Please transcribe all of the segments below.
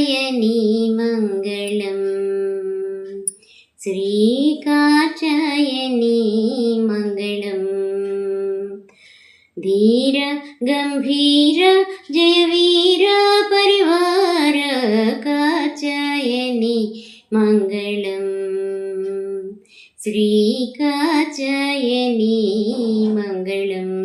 कात्यायनी मङ्गलम् श्रीकात्यायनी मङ्गलम् धीर गम्भीर जयवीर परिवार कात्यायनी मङ्गलम् श्रीकात्यायनी मङ्गलम्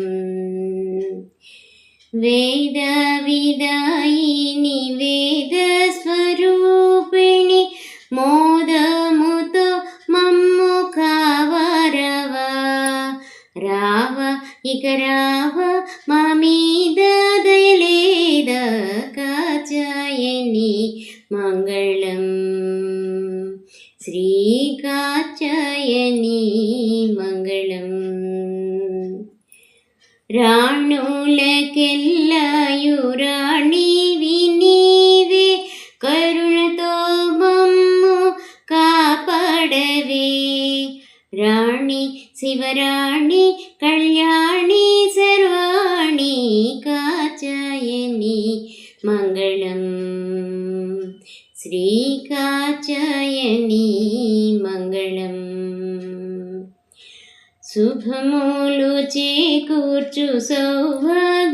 वेद विदायिनी वेद स्वरूपिणी मोदमुतो मम्मु कावरवा राव इक राव मामीद दयलेद कात्यायनी मङ्गलम् श्रीकात्यायनी मङ्गलम् राणुलकेल्लयु राणिवि नीवे करुणतो मम्मु कापाडवे राणि शिवराणि कल्याणि सर्वाणि कात्यायनी मङ्गलम् श्रीकात्यायनी मङ्गलम् शुभमुलु चेकूर्चु सौभाग्यदायिनि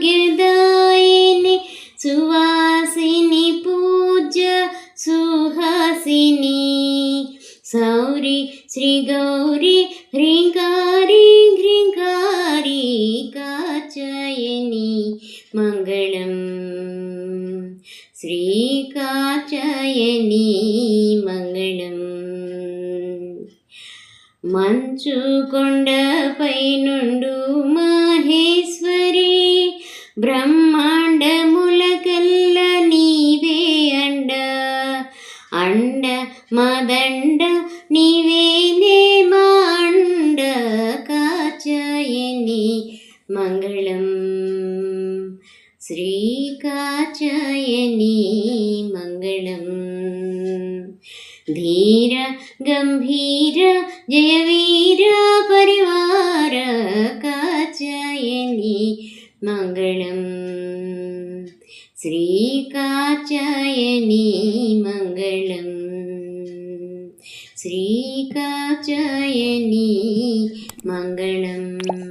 सुवासिनि पूज्य सुहासिनि सौरि श्रीगौरि ह्रीङ्कारी घ्रीङ्कारी कात्यायनी मङ्गलम् श्रीकात्यायनी मङ्गलम् మంచు కొండపై నుండు మహేశ్వరి బ్రహ్మాండములకల్ల నీవే అండ అండ మదండ నీవేనే మా అండ కాత్యాయని మంగళం శ్రీ కాత్యాయని మంగళం धीर गंभीर जयवीर परिवार कात्यायनी मङ्गलम् श्रीकात्यायनी मङ्गलम् श्रीकात्यायनी मङ्गलम्।